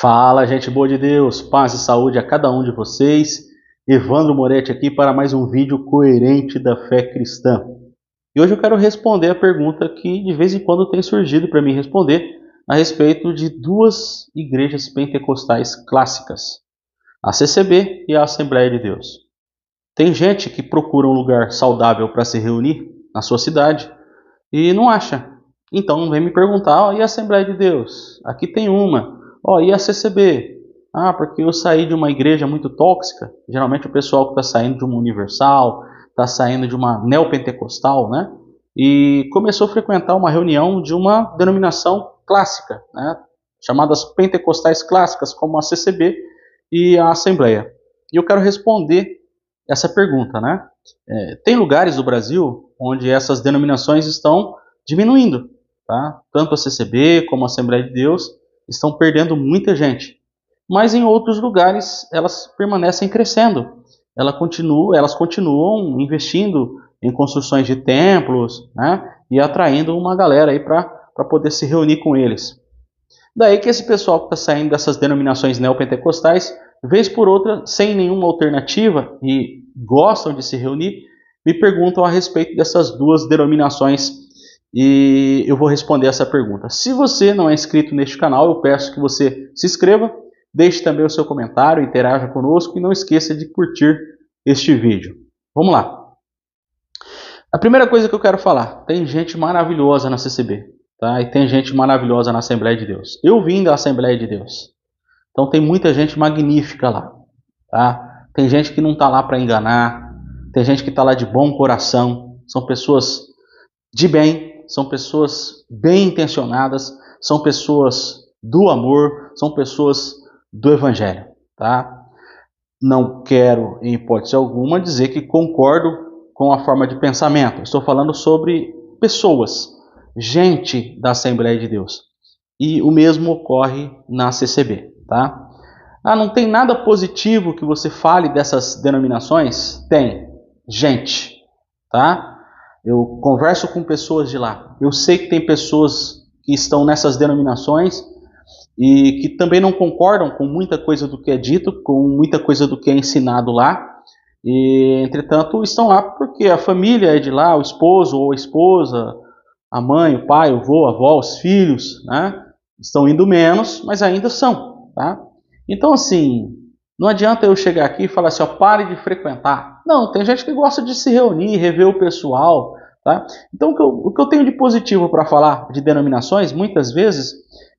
Fala, gente boa de Deus, paz e saúde a cada um de vocês. Evandro Moretti aqui para mais um vídeo coerente da fé cristã. E hoje eu quero responder a pergunta que de vez em quando tem surgido para mim responder a respeito de duas igrejas pentecostais clássicas, a CCB e a Assembleia de Deus. Tem gente que procura um lugar saudável para se reunir na sua cidade e não acha. Então vem me perguntar, e a Assembleia de Deus? Aqui tem uma. E a CCB? Porque eu saí de uma igreja muito tóxica. Geralmente o pessoal que está saindo de uma universal, está saindo de uma neopentecostal, né? E começou a frequentar uma reunião de uma denominação clássica, né? Chamadas pentecostais clássicas, como a CCB e a Assembleia. E eu quero responder essa pergunta, né? Tem lugares do Brasil onde essas denominações estão diminuindo, tá? Tanto a CCB como a Assembleia de Deus estão perdendo muita gente. Mas em outros lugares elas permanecem crescendo. Elas continuam investindo em construções de templos, né? E atraindo uma galera aí para poder se reunir com eles. Daí que esse pessoal que está saindo dessas denominações neopentecostais, vez por outra, sem nenhuma alternativa e gostam de se reunir, me perguntam a respeito dessas duas denominações e eu vou responder essa pergunta. Se você não é inscrito neste canal, eu peço que você se inscreva, deixe também o seu comentário, interaja conosco e não esqueça de curtir este vídeo. Vamos lá. A primeira coisa que eu quero falar, tem gente maravilhosa na CCB, tá? E tem gente maravilhosa na Assembleia de Deus. Eu vim da Assembleia de Deus, então tem muita gente magnífica lá, tá? Tem gente que não está lá para enganar, tem gente que está lá de bom coração, são pessoas de bem, são pessoas bem intencionadas, são pessoas do amor, são pessoas do Evangelho, tá? Não quero, em hipótese alguma, dizer que concordo com a forma de pensamento. Estou falando sobre pessoas, gente da Assembleia de Deus. E o mesmo ocorre na CCB, tá? Não tem nada positivo que você fale dessas denominações? Tem. Gente, tá? Eu converso com pessoas de lá. Eu sei que tem pessoas que estão nessas denominações e que também não concordam com muita coisa do que é dito, com muita coisa do que é ensinado lá. E, entretanto, estão lá porque a família é de lá, o esposo ou a esposa, a mãe, o pai, o avô, a avó, os filhos, né? Estão indo menos, mas ainda são, tá? Então, assim, não adianta eu chegar aqui e falar assim, pare de frequentar. Não, tem gente que gosta de se reunir, rever o pessoal, tá? Então, o que eu tenho de positivo para falar de denominações, muitas vezes,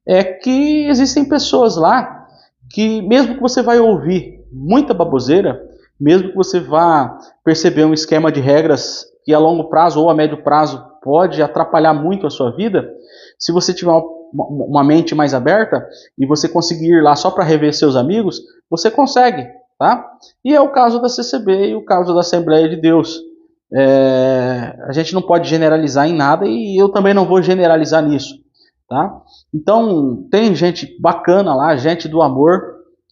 é que existem pessoas lá que, mesmo que você vai ouvir muita baboseira, mesmo que você vá perceber um esquema de regras que a longo prazo ou a médio prazo pode atrapalhar muito a sua vida, se você tiver uma mente mais aberta e você conseguir ir lá só para rever seus amigos, você consegue, tá? E é o caso da CCB e o caso da Assembleia de Deus. A gente não pode generalizar em nada e eu também não vou generalizar nisso, tá? Então, tem gente bacana lá, gente do amor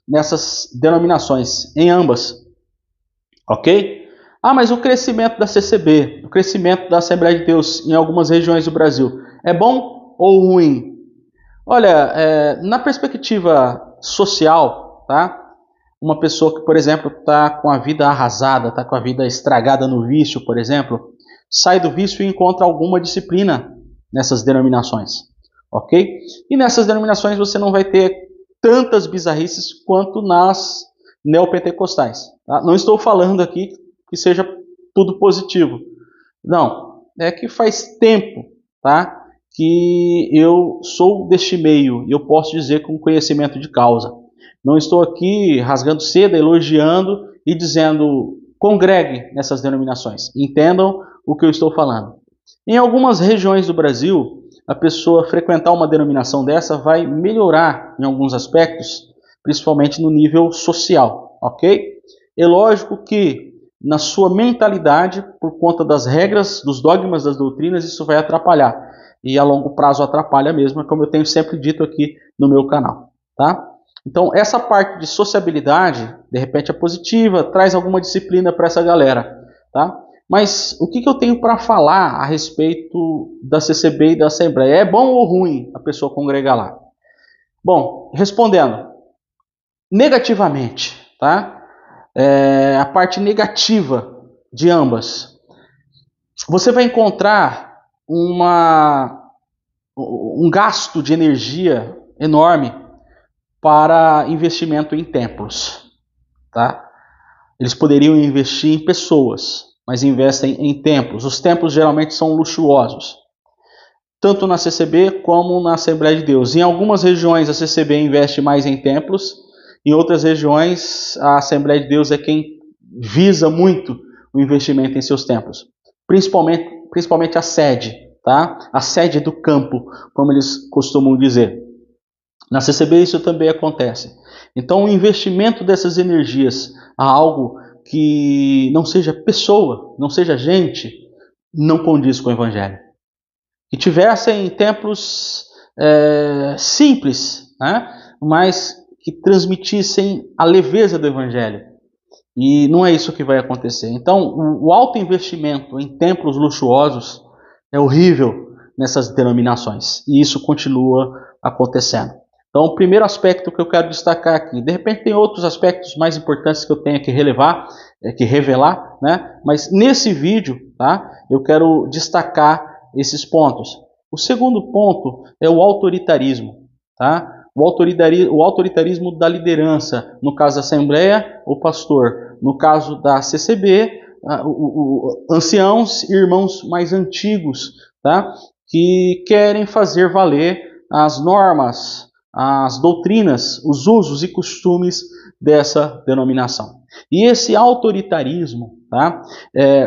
nessas denominações, em ambas, ok? Mas o crescimento da CCB, o crescimento da Assembleia de Deus em algumas regiões do Brasil, é bom ou ruim? Olha, na perspectiva social, tá? Uma pessoa que, por exemplo, está com a vida arrasada, está com a vida estragada no vício, por exemplo, sai do vício e encontra alguma disciplina nessas denominações, ok? E nessas denominações você não vai ter tantas bizarrices quanto nas neopentecostais. Tá? Não estou falando aqui que seja tudo positivo. Não, é que faz tempo, tá? Que eu sou deste meio e eu posso dizer com conhecimento de causa. Não estou aqui rasgando seda, elogiando e dizendo congregue nessas denominações. Entendam o que eu estou falando. Em algumas regiões do Brasil, a pessoa frequentar uma denominação dessa vai melhorar em alguns aspectos, principalmente no nível social, ok? É lógico que na sua mentalidade, por conta das regras, dos dogmas, das doutrinas, isso vai atrapalhar. E a longo prazo atrapalha mesmo, como eu tenho sempre dito aqui no meu canal, tá? Então, essa parte de sociabilidade, de repente é positiva, traz alguma disciplina para essa galera, tá? Mas o que eu tenho para falar a respeito da CCB e da Assembleia? É bom ou ruim a pessoa congregar lá? Bom, respondendo, negativamente, tá? A parte negativa de ambas. Você vai encontrar um gasto de energia enorme para investimento em templos, tá? Eles poderiam investir em pessoas, mas investem em templos. Os templos geralmente são luxuosos, tanto na CCB como na Assembleia de Deus. Em algumas regiões a CCB investe mais em templos, em outras regiões a Assembleia de Deus é quem visa muito o investimento em seus templos, principalmente a sede, tá? A sede do campo, como eles costumam dizer. Na CCB isso também acontece. Então o investimento dessas energias a algo que não seja pessoa, não seja gente, não condiz com o Evangelho. Que tivessem templos simples, né? Mas que transmitissem a leveza do Evangelho. E não é isso que vai acontecer. Então o alto investimento em templos luxuosos é horrível nessas denominações. E isso continua acontecendo. Então, o primeiro aspecto que eu quero destacar aqui, de repente tem outros aspectos mais importantes que eu tenho que revelar, né? Mas nesse vídeo, tá? Eu quero destacar esses pontos. O segundo ponto é o autoritarismo, tá? O autoritarismo da liderança, no caso da Assembleia, o pastor, no caso da CCB, anciãos e irmãos mais antigos, tá? Que querem fazer valer as normas, as doutrinas, os usos e costumes dessa denominação. E esse autoritarismo, tá,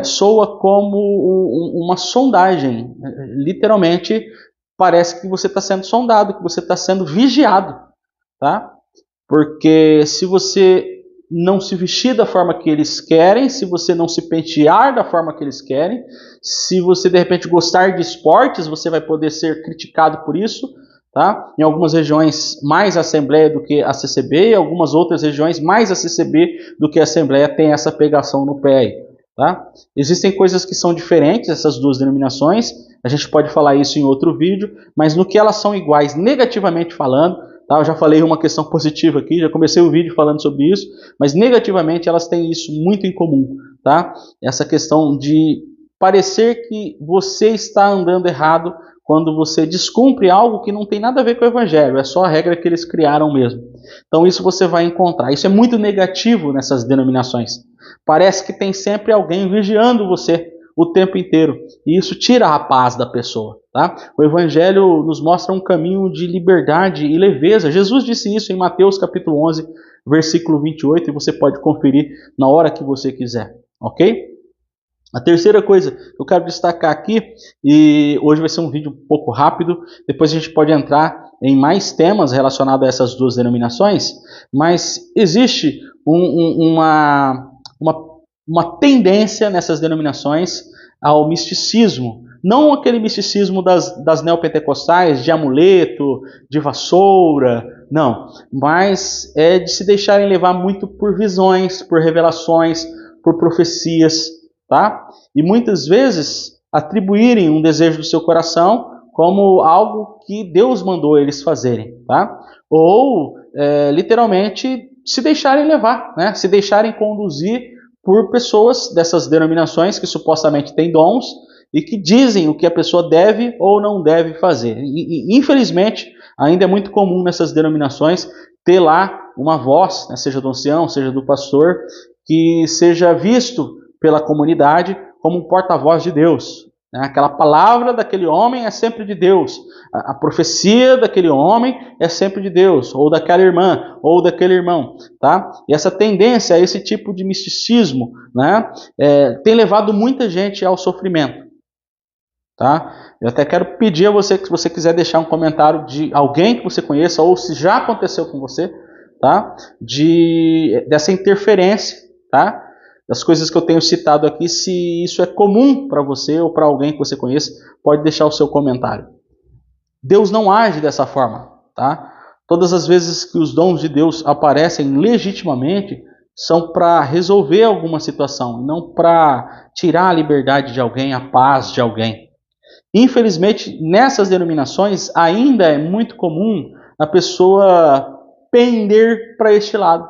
soa como uma sondagem. Literalmente, parece que você está sendo sondado, que você está sendo vigiado. Tá? Porque se você não se vestir da forma que eles querem, se você não se pentear da forma que eles querem, se você de repente gostar de esportes, você vai poder ser criticado por isso. Tá? Em algumas regiões mais a Assembleia do que a CCB, em algumas outras regiões mais a CCB do que a Assembleia tem essa pegação no pé aí. Tá? Existem coisas que são diferentes, essas duas denominações, a gente pode falar isso em outro vídeo, mas no que elas são iguais negativamente falando, tá? Eu já falei uma questão positiva aqui, já comecei o vídeo falando sobre isso, mas negativamente elas têm isso muito em comum. Tá? Essa questão de parecer que você está andando errado quando você descumpre algo que não tem nada a ver com o Evangelho, é só a regra que eles criaram mesmo. Então isso você vai encontrar. Isso é muito negativo nessas denominações. Parece que tem sempre alguém vigiando você o tempo inteiro. E isso tira a paz da pessoa. Tá? O Evangelho nos mostra um caminho de liberdade e leveza. Jesus disse isso em Mateus capítulo 11, versículo 28, e você pode conferir na hora que você quiser. Ok? A terceira coisa que eu quero destacar aqui, e hoje vai ser um vídeo um pouco rápido, depois a gente pode entrar em mais temas relacionados a essas duas denominações, mas existe uma tendência nessas denominações ao misticismo. Não aquele misticismo das neopentecostais, de amuleto, de vassoura, não. Mas é de se deixarem levar muito por visões, por revelações, por profecias. Tá? E muitas vezes atribuírem um desejo do seu coração como algo que Deus mandou eles fazerem. Tá? Ou literalmente se deixarem levar, né? Se deixarem conduzir por pessoas dessas denominações que supostamente têm dons e que dizem o que a pessoa deve ou não deve fazer. E infelizmente ainda é muito comum nessas denominações ter lá uma voz, né? Seja do ancião, seja do pastor, que seja visto pela comunidade como um porta-voz de Deus. Aquela palavra daquele homem é sempre de Deus. A profecia daquele homem é sempre de Deus, ou daquela irmã, ou daquele irmão. Tá? E essa tendência, esse tipo de misticismo, né, tem levado muita gente ao sofrimento. Tá? Eu até quero pedir a você que, se você quiser deixar um comentário de alguém que você conheça, ou se já aconteceu com você, tá? Dessa interferência, tá? Das coisas que eu tenho citado aqui, se isso é comum para você ou para alguém que você conheça, pode deixar o seu comentário. Deus não age dessa forma, tá? Todas as vezes que os dons de Deus aparecem legitimamente, são para resolver alguma situação, não para tirar a liberdade de alguém, a paz de alguém. Infelizmente, nessas denominações, ainda é muito comum a pessoa pender para este lado,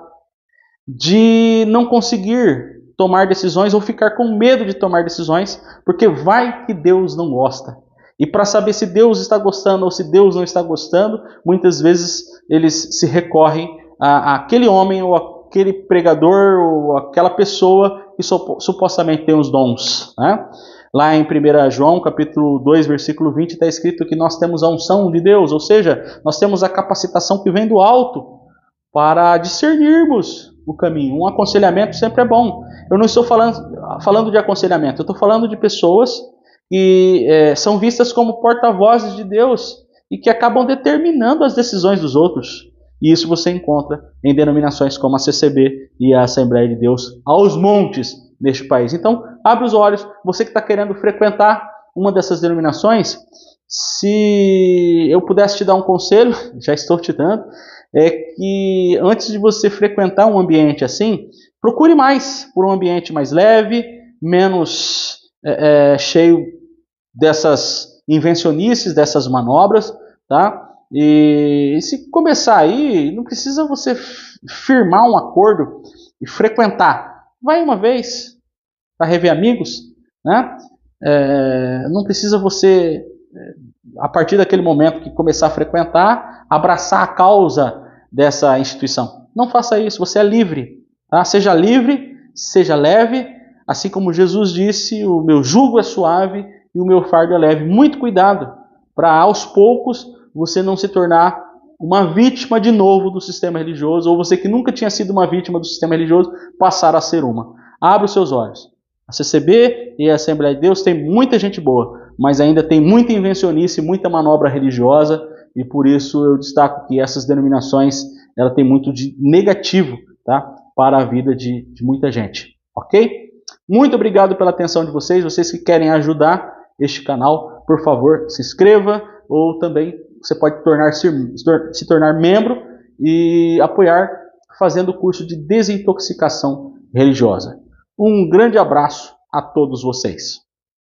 de não conseguir tomar decisões ou ficar com medo de tomar decisões, porque vai que Deus não gosta. E para saber se Deus está gostando ou se Deus não está gostando, muitas vezes eles se recorrem àquele homem ou aquele pregador ou aquela pessoa que supostamente tem os dons, né? Lá em 1 João, capítulo 2, versículo 20, está escrito que nós temos a unção de Deus, ou seja, nós temos a capacitação que vem do alto para discernirmos o caminho. Um aconselhamento sempre é bom. Eu não estou falando de aconselhamento, eu estou falando de pessoas que são vistas como porta-vozes de Deus e que acabam determinando as decisões dos outros. E isso você encontra em denominações como a CCB e a Assembleia de Deus aos montes neste país. Então, abre os olhos, você que está querendo frequentar uma dessas denominações, se eu pudesse te dar um conselho, já estou te dando, é que antes de você frequentar um ambiente assim, procure mais por um ambiente mais leve, menos cheio dessas invencionices, dessas manobras, tá? E se começar aí, não precisa você firmar um acordo e frequentar. Vai uma vez para rever amigos, né? Não precisa você, a partir daquele momento que começar a frequentar, abraçar a causa dessa instituição. Não faça isso, você é livre. Tá? Seja livre, seja leve, assim como Jesus disse, o meu jugo é suave e o meu fardo é leve. Muito cuidado para aos poucos você não se tornar uma vítima de novo do sistema religioso, ou você que nunca tinha sido uma vítima do sistema religioso, passar a ser uma. Abra os seus olhos. A CCB e a Assembleia de Deus tem muita gente boa, mas ainda tem muita invencionice, muita manobra religiosa, e por isso eu destaco que essas denominações ela tem muito de negativo, tá, para a vida de muita gente. Ok? Muito obrigado pela atenção de vocês. Vocês que querem ajudar este canal, por favor, se inscreva, ou também você pode se tornar membro e apoiar fazendo o curso de desintoxicação religiosa. Um grande abraço a todos vocês.